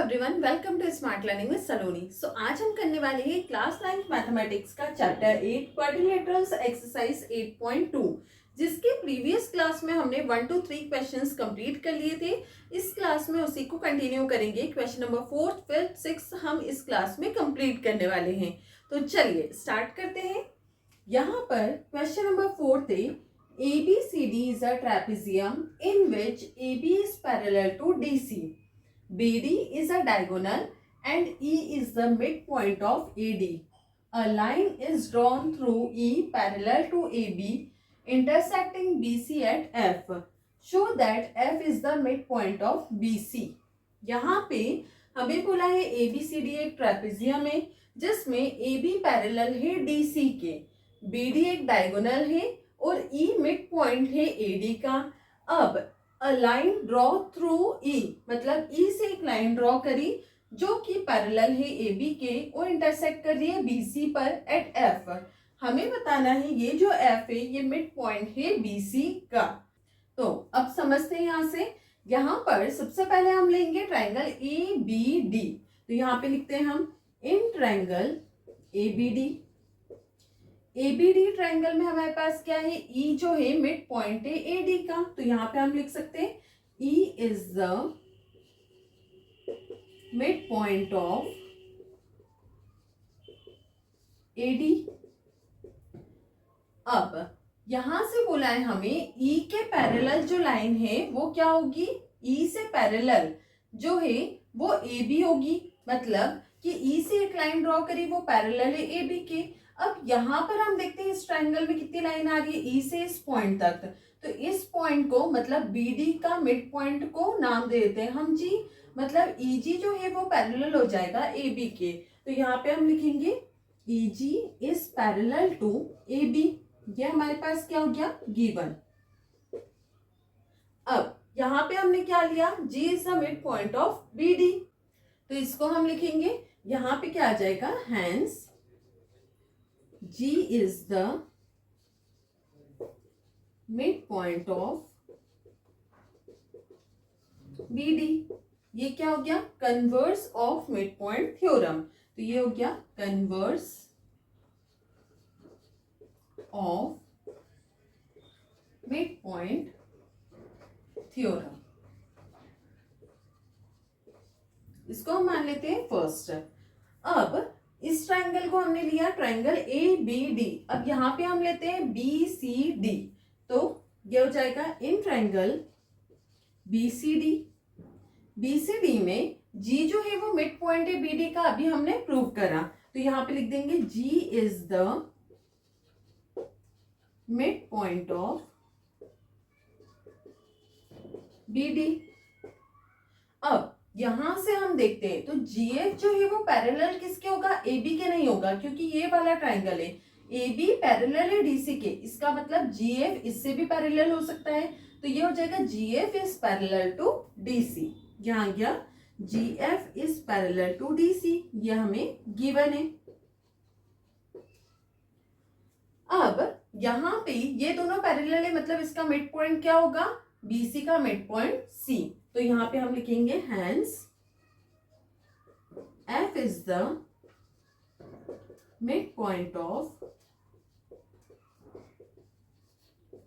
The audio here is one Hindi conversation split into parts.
Everyone, welcome to smart learning with Saloni. आज हम करने वाले हैं क्लास 9 मैथमेटिक्स का चैप्टर 8 क्वाड्रिलेटरल्स एक्सरसाइज 8.2, जिसके प्रीवियस क्लास में हमने 1 to 3 क्वेश्चंस कंप्लीट कर लिए थे। इस क्लास में उसी को कंटिन्यू करेंगे। क्वेश्चन नंबर 4, 5, 6 हम इस क्लास में कंप्लीट करने वाले हैं। तो चलिए स्टार्ट करते हैं। यहाँ पर क्वेश्चन नंबर 4 थे, ABCD is a trapezium in which AB is parallel to DC. BD is a diagonal and E is the midpoint of AD. A line is drawn through E parallel to AB, intersecting BC at F. Show that F is the midpoint of BC. यहाँ पे हमें बोला है ABCD एक ट्रेपेजियम है जिसमें AB पैरेलल है DC के, BD एक डायगोनल है और E मिड पॉइंट है AD का। अब a line draw through E, मतलब E से एक लाइन ड्रॉ करी जो कि पैरेलल है AB के और इंटरसेक्ट कर रही है BC पर एट F। हमें बताना है ये जो F है ये मिड पॉइंट है BC का। तो अब समझते हैं यहाँ से। यहाँ पर सबसे पहले हम लेंगे ट्रायंगल ABD। तो यहाँ पे लिखते हैं हम in triangle ABD। ABD triangle में हमारे पास क्या है, E जो है मिड पॉइंट है AD का। तो यहाँ पे हम लिख सकते हैं E is the mid point of AD। अब यहां से बोला है हमें E के पैरेलल जो लाइन है वो क्या होगी, E से पैरेलल जो है वो AB होगी। मतलब कि E से एक लाइन ड्रॉ करी वो पैरेलल है AB के। अब यहाँ पर हम देखते हैं इस ट्रायंगल में कितनी लाइन आ रही है, E से इस पॉइंट तक। तो इस पॉइंट को मतलब BD का मिड पॉइंट को नाम दे देते हैं हम G। मतलब EG जो है वो पैरेलल हो जाएगा AB के। तो यहाँ पे हम लिखेंगे EG is parallel to AB। ये हमारे पास क्या हो गया, गिवन। अब यहाँ पे हमने क्या लिया, G is the mid point of BD। तो इसको हम लिखेंगे, यहाँ पे क्या आ जाएगा, hence G is the midpoint of BD। ये क्या हो गया, converse of mid point theorem. तो ये हो गया converse of mid point theorem. इसको हम मान लेते हैं फर्स्ट। अब इस ट्रायंगल को हमने लिया ट्रायंगल ABD। अब यहाँ पे हम लेते हैं BCD। तो ये हो जाएगा इन ट्रायंगल BCD। BCD में G जो है वो मिड पॉइंट है BD का, अभी हमने प्रूव करा। तो यहाँ पे लिख देंगे G is the mid point of BD। अब यहां से हम देखते हैं तो GF जो है वो पैरेलल किसके होगा, AB के नहीं होगा, क्योंकि ये वाला ट्रायंगल है AB पैरेलल है DC के। इसका मतलब GF इससे भी पैरेलल हो सकता है। तो ये हो जाएगा GF is parallel to DC। यहाँ गया GF is parallel to DC, ये हमें गिवन है। अब यहाँ पे ये दोनों पैरेलल है, मतलब इसका मिड पॉइंट क्या होगा, BC का मिड पॉइंट C। तो यहाँ पे हम लिखेंगे hence F is the mid point of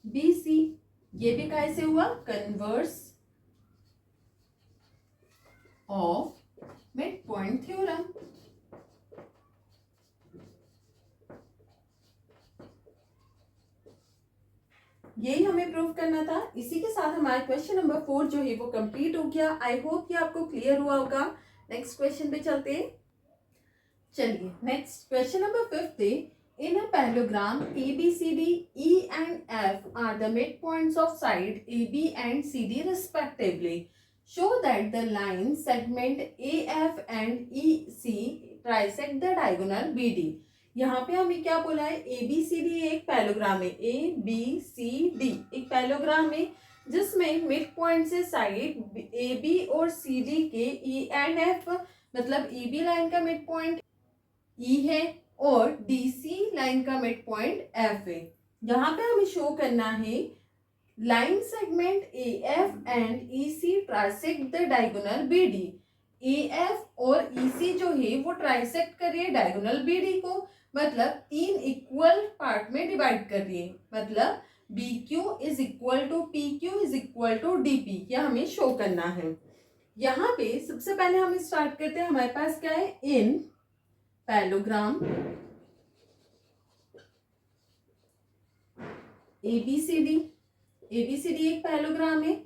BC। ये भी कैसे हुआ, converse of mid point theorem. यही हमें प्रूव करना था। इसी के साथ हमारा क्वेश्चन नंबर 4 जो है वो कंप्लीट हो गया। आई होप कि आपको क्लियर हुआ होगा। नेक्स्ट क्वेश्चन पे चलते हैं। चलिए नेक्स्ट क्वेश्चन नंबर 5 है, in a parallelogram ABCD E and F are the midpoints of side AB and CD respectively. Show that the line segment AF and EC trisect the diagonal BD. यहाँ पे हमें क्या बोला है, ABCD एक पैरेललोग्राम है, ABCD एक पैरेललोग्राम है जिसमें मिड पॉइंट से साइड AB और CD के E and F, मतलब EB लाइन का मिड पॉइंट E है और DC लाइन का मिड पॉइंट F है। यहाँ पे हमें शो करना है line segment AF and EC trisect the diagonal BD. A F और ई सी जो है वो ट्राइसेक्ट कर रही है डायगोनल बी डी को, मतलब 3 इक्वल पार्ट में डिवाइड कर रही है, मतलब B Q is equal to P Q is equal to D P, यह हमें शो करना है। यहाँ पे सबसे पहले हम स्टार्ट करते हैं, हमारे पास क्या है, इन पैलोग्राम एबीसीडी, एबीसीडी एक पैलोग्राम है,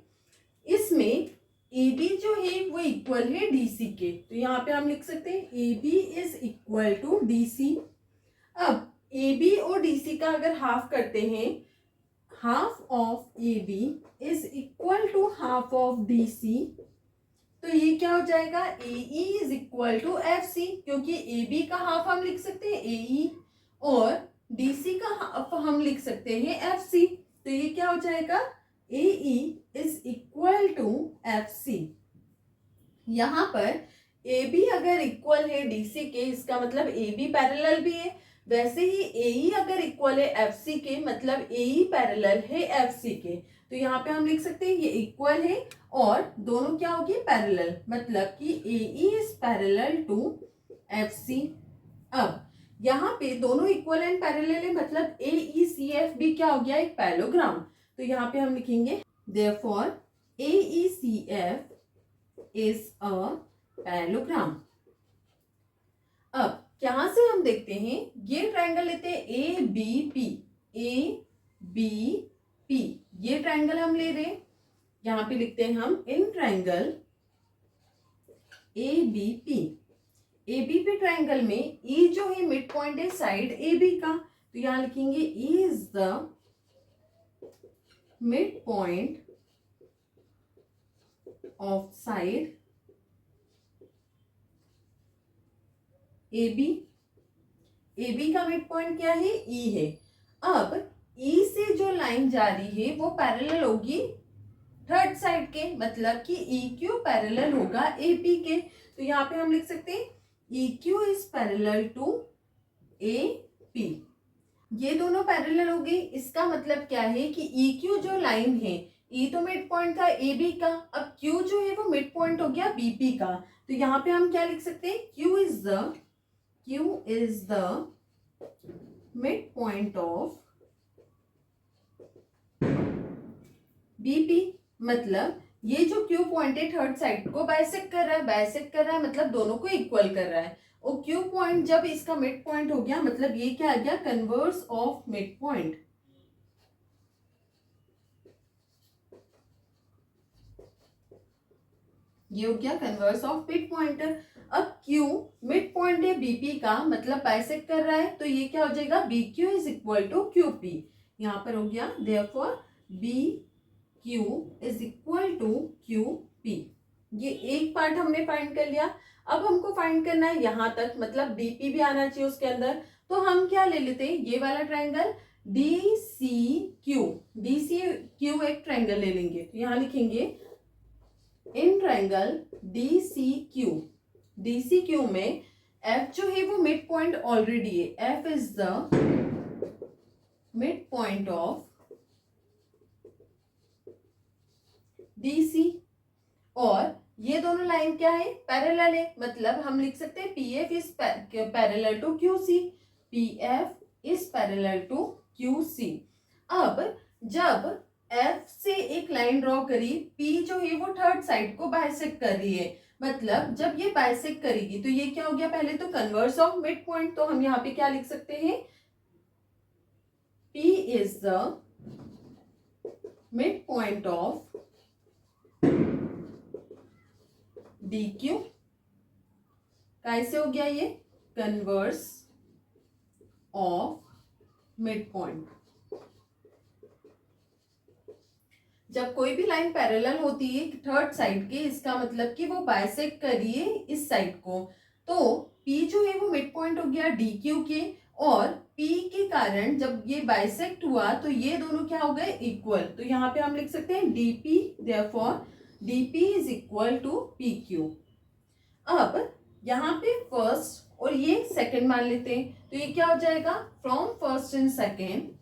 इसमें ए बी जो है वो इक्वल है डी सी के, तो यहाँ पे हम लिख सकते हैं A B is equal to D C. अब ए बी और डी सी का अगर हाफ करते हैं, half of A B is equal to half of D C, तो ये क्या हो जाएगा, A E is equal to F C, क्योंकि ए बी का हाफ हम लिख सकते हैं ए ई और डी सी का हाफ हम लिख सकते हैं एफ सी, तो ये क्या हो जाएगा, A E is equal to F C. यहाँ पर ए बी अगर इक्वल है डी सी के, इसका मतलब ए बी पैरेलल भी है, वैसे ही ए ई अगर इक्वल है एफ सी के, मतलब ए ई पैरेलल है एफ सी के, तो यहाँ पे हम लिख सकते हैं ये इक्वल है और दोनों क्या होगी, पैरेलल, मतलब कि A E is parallel to F C. अब यहाँ पे दोनों इक्वल एंड पैरेलल है, मतलब ए ई सी एफ भी क्या हो गया, एक पैलोग्राम, तो यहाँ पे हम लिखेंगे therefore A E C F is a parallelogram. अब यहां से हम देखते हैं, ये ट्रायंगल लेते हैं A B P, A B P, ये ट्रायंगल हम ले रहे हैं, यहां पे लिखते हैं हम in triangle A B P. A B P triangle में ई जो है मिड पॉइंट है साइड ए बी का, तो यहां लिखेंगे E is the mid point of side A B. A B का मिड पॉइंट क्या है, ई है। अब ई से जो लाइन जा रही है वो पैरेलल होगी थर्ड साइड के, मतलब कि ई क्यू पैरेलल होगा ए पी के, तो यहाँ पे हम लिख सकते हैं E Q is parallel to A P. ये दोनों पैरेलल हो गई, इसका मतलब क्या है कि ई क्यू जो लाइन है, ई तो मिड पॉइंट था ए बी का, अब क्यू जो है वो मिड पॉइंट हो गया बी पी का, तो यहाँ पे हम क्या लिख सकते हैं, Q is the midpoint of BP, मतलब ये जो Q पॉइंट है थर्ड साइड को बाइसेक्ट कर रहा है, बाइसेक्ट कर रहा है मतलब दोनों को इक्वल कर रहा है, और Q पॉइंट जब इसका मिड पॉइंट हो गया, मतलब ये क्या आ गया, कन्वर्स ऑफ मिड पॉइंट। ये हो गया कन्वर्स ऑफ मिड पॉइंट। अब Q मिड पॉइंट है बीपी का, मतलब बाइसेक्ट कर रहा है, तो ये क्या हो जाएगा, B Q is equal to Q P, यहाँ पर हो गया therefore B Q is equal to Q P. ये एक पार्ट हमने फाइंड कर लिया। अब हमको फाइंड करना है यहाँ तक, मतलब बीपी भी आना चाहिए उसके अंदर, तो हम क्या ले लेते हैं, ये वाला triangle D C Q, D C Q एक ट्रायंगल ले लेंगे, तो यहाँ लिखेंगे in triangle D C Q. D C Q में एफ जो है वो मिड पॉइंट ऑलरेडी है, F is the mid point of D C, और ये दोनों लाइन क्या है, पैरेलल है, मतलब हम लिख सकते हैं P F is parallel to Q C, P F is parallel to Q C. अब जब एफ से एक लाइन ड्रॉ करी, पी जो है वो थर्ड साइड को बाइसेक्ट कर रही है, मतलब जब ये बाइसेक्ट करेगी तो ये क्या हो गया, पहले तो कन्वर्स ऑफ मिड पॉइंट, तो हम यहाँ पे क्या लिख सकते हैं, P is the mid point of D Q. कैसे हो गया ये, कन्वर्स ऑफ मिड पॉइंट। जब कोई भी लाइन पैरेलल होती है थर्ड साइड के, इसका मतलब कि वो बाइसेक्ट कर रही है इस साइड को, तो P जो है वो मिड पॉइंट हो गया डी क्यू के, और P के कारण जब ये बाइसेक्ट हुआ तो ये दोनों क्या हो गए, इक्वल, तो यहाँ पे हम लिख सकते हैं DP, therefore DP is equal to PQ। अब यहाँ पे फर्स्ट और ये सेकंड मान लेते हैं, तो ये क्या हो जाएगा, फ्रॉम फर्स्ट एंड सेकंड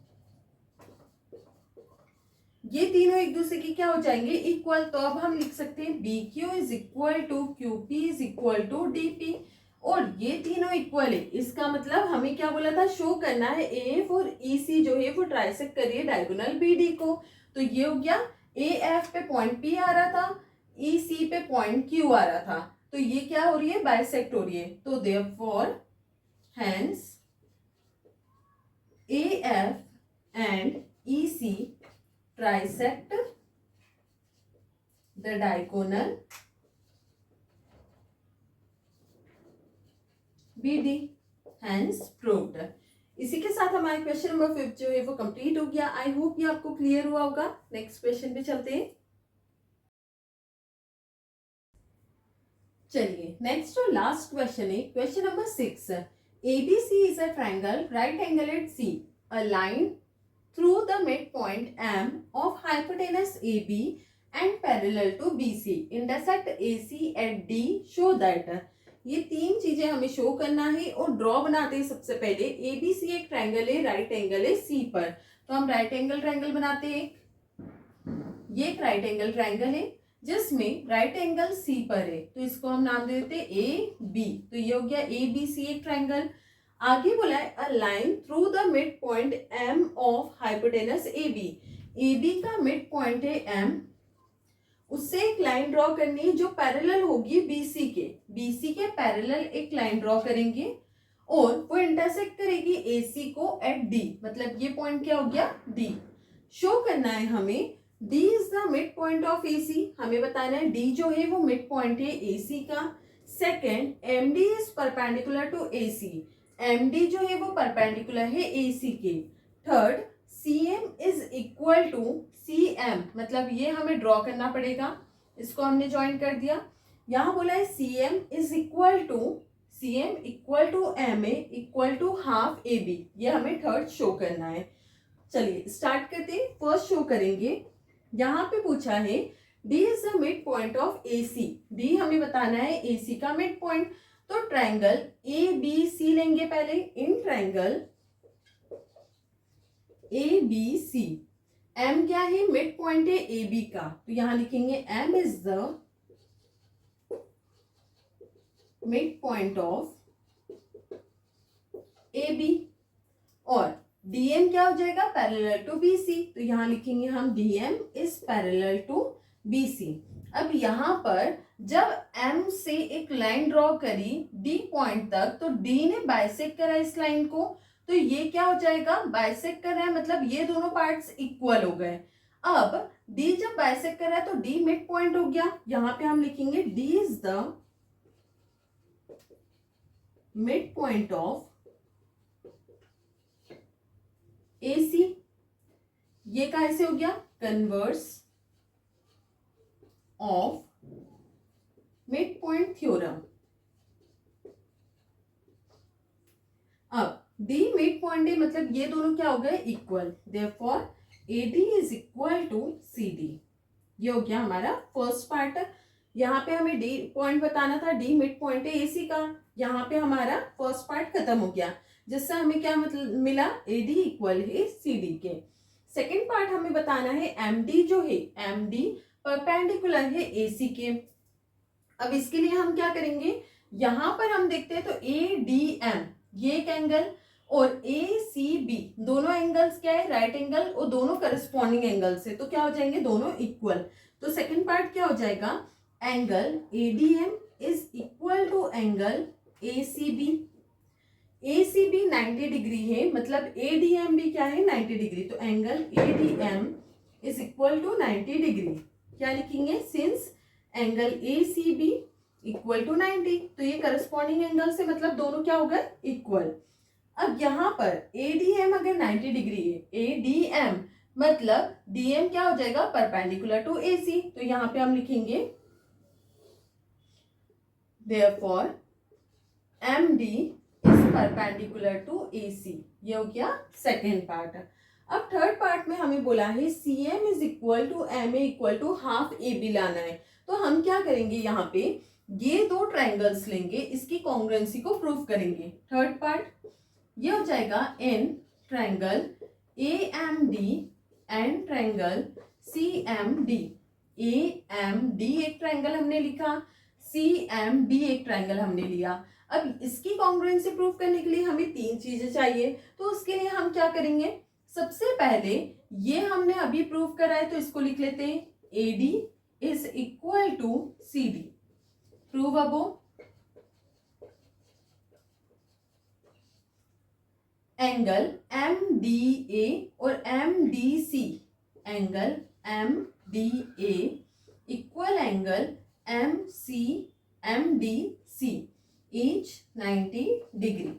ये तीनों एक दूसरे की क्या हो जाएंगे, इक्वल। तो अब हम लिख सकते हैं B Q is equal to Q P is equal to D P, और ये तीनों इक्वल है। इसका मतलब हमें क्या बोला था, शो करना है ए एफ और ई सी जो है वो ट्राइसेक्ट करिए डायगोनल बी डी को। तो ये हो गया, ए एफ पे पॉइंट पी आ रहा था, ई सी पे पॉइंट क्यू आ रहा था, तो ये क्या हो रही है, बाइसेक्ट हो रही है। तो therefore hence A F and E C trisect the diagonal BD, hence proved। इसी के साथ हमारा क्वेश्चन नंबर 5 जो है वो कंप्लीट हो गया। आई होप ये आपको क्लियर हुआ होगा। नेक्स्ट क्वेश्चन पे चलते हैं। चलिए नेक्स्ट और लास्ट क्वेश्चन है question number 6। ABC is a triangle right angle at C, a line through the midpoint M of hypotenuse AB and parallel to BC intersect AC at D, show that। ये तीन चीजें हमें शो करना है और ड्रॉ बनाते हैं। सबसे पहले ABC एक ट्रायंगल है, राइट एंगल है C पर, तो हम राइट एंगल ट्रायंगल बनाते हैं। ये एक राइट एंगल ट्रायंगल है जिसमें राइट एंगल C पर है, तो इसको हम नाम दे देते हैं AB। तो ये हो गया ABC एक ट्रायंगल। आगे बोला है a line through the mid point M of hypotenuse A B, A B का मिड पॉइंट है एम, उससे एक लाइन ड्रॉ करनी है जो पैरेलल होगी बीसी के। बीसी के पैरेलल एक लाइन ड्रॉ करेंगे और वो इंटरसेक्ट करेगी एसी को एट डी, मतलब ये पॉइंट क्या हो गया, डी। शो करना है हमें D is the mid point of AC, हमें बताना है डी जो है वो मिड पॉइंट है एसी का। Second, M D is perpendicular to AC, M D जो है वो परपेंडिकुलर है ए सी के। Third, C M is equal to C M, मतलब ये हमें ड्रॉ करना पड़ेगा, इसको हमने ज्वाइन कर दिया। यहाँ बोला है C M is equal to M A equal to half A B, ये हमें थर्ड शो करना है। चलिए स्टार्ट करते हैं। फर्स्ट शो करेंगे, यहाँ पे पूछा है D is the mid point of A C, D हमें बताना है ए सी का मिड पॉइंट। तो ट्रायंगल ए बी सी लेंगे पहले। In triangle A B C, M क्या है, मिड पॉइंट है ए बी का, तो यहां लिखेंगे M is the mid point of A B. और डीएम क्या हो जाएगा, पैरेलल टू बी सी, तो यहां लिखेंगे हम DM is parallel to B C. अब यहां पर जब M से एक लाइन ड्रॉ करी D पॉइंट तक, तो D ने बाइसेक्ट करा इस लाइन को, तो ये क्या हो जाएगा, बाइसेक्ट कर रहा है, मतलब ये दोनों पार्ट्स इक्वल हो गए। अब D जब बाइसेक्ट कर रहा है तो D मिड पॉइंट हो गया, यहां पे हम लिखेंगे D is the mid point of AC। ये कैसे हो गया, converse of mid point theorem. अब D मिड पॉइंट है, मतलब ये दोनों क्या हो गए, equal. Therefore AD is equal to CD। ये हो गया हमारा फर्स्ट पार्ट। यहाँ पे हमें D पॉइंट बताना था, D मिड पॉइंट है AC का, यहाँ पे हमारा फर्स्ट पार्ट खत्म हो गया, जिससे हमें क्या मतलब मिला, AD इक्वल है CD के। सेकेंड पार्ट हमें बताना है MD जो है, MD परपेंडिकुलर है AC के। अब इसके लिए हम क्या करेंगे, यहां पर हम देखते हैं तो ADM ये एक एंगल और ACB दोनों एंगल्स क्या है, राइट एंगल, और दोनों करस्पॉन्डिंग एंगल से, तो क्या हो जाएंगे, दोनों इक्वल। तो सेकंड पार्ट क्या हो जाएगा, angle ADM is equal to angle ACB। ACB 90 degree है, मतलब ADM भी क्या है, 90 डिग्री, तो angle ADM is equal to 90 degree. क्या लिखेंगे, since angle ACB equal to 90, तो ये करस्पॉन्डिंग एंगल से मतलब दोनों क्या हो गए, इक्वल। अब यहाँ पर ADM अगर 90 डिग्री है, ADM मतलब DM क्या हो जाएगा, परपेंडिकुलर टू AC, तो यहाँ पे हम लिखेंगे therefore MD is perpendicular to AC। ये हो गया सेकेंड पार्ट। अब थर्ड पार्ट में हमें बोला है CM is equal to MA equal to half AB लाना है। तो हम क्या करेंगे, यहाँ पे ये दो ट्रायंगल्स लेंगे, इसकी कॉन्ग्रुएंसी को प्रूव करेंगे। थर्ड पार्ट ये हो जाएगा in triangle AMD and triangle CMD, AMD एक ट्रायंगल हमने लिखा, CMD एक ट्रायंगल हमने लिया। अब इसकी कॉन्ग्रुएंसी प्रूव करने के लिए हमें 3 चीजें चाहिए, तो उसके लिए हम क्या करेंगे, सबसे पहले ये हमने अभी प्रूव करा है तो इसको लिख लेते हैं, AD is equal to CD। Prove अबो, एंगल MDA और MDC, angle MDA equal angle MDC each 90 degree.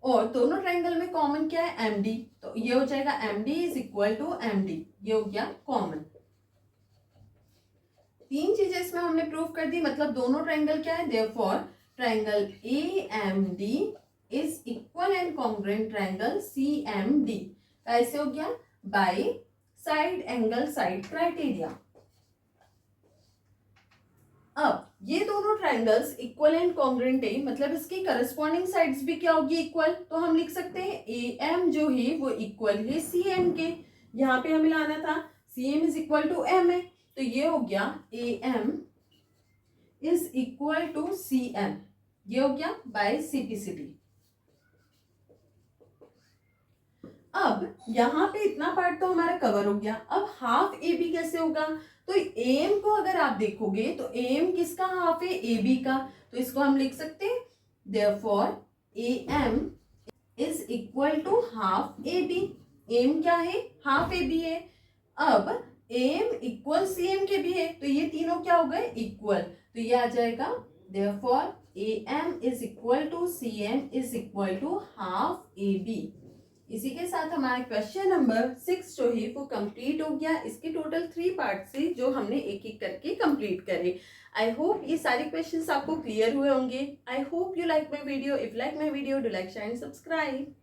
और दोनों ट्रायंगल में कॉमन क्या है, MD, तो ये हो जाएगा MD is equal to MD, ये हो गया कॉमन। 3 चीजें इसमें हमने प्रूव कर दी, मतलब दोनों ट्रायंगल क्या है, therefore triangle AMD is equal and congruent triangle CMD। कैसे हो गया, by side angle side criteria. अब ये दोनों ट्रायंगल्स इक्वल एंड कॉन्ग्रुएंट है, मतलब इसकी करस्पॉन्डिंग साइड्स भी क्या होगी, इक्वल। तो हम लिख सकते हैं AM जो है वो इक्वल है CM के, यहाँ पे हमें लाना था CM is equal to M है, तो ये हो गया AM is equal to CM, ये हो गया बाय सिंप्लिसिटी। अब यहाँ पे इतना पार्ट तो हमारा कवर हो गया। अब हाफ AB कैसे होगा, तो AM को अगर आप देखोगे तो AM किसका हाफ है, AB का, तो इसको हम लिख सकते हैं therefore AM is equal to half AB। AM क्या है, हाफ AB है। अब AM इक्वल CM के भी है, तो ये तीनों क्या हो गए, इक्वल, तो ये आ जाएगा therefore AM is equal to CM is equal to half AB। इसी के साथ हमारा क्वेश्चन नंबर 6 जो है वो कंप्लीट हो गया। इसके टोटल 3 पार्ट से जो हमने एक एक करके कंप्लीट करे। आई होप ये सारे क्वेश्चंस आपको क्लियर हुए होंगे। I hope you like my video. If like my video, do like, share and subscribe.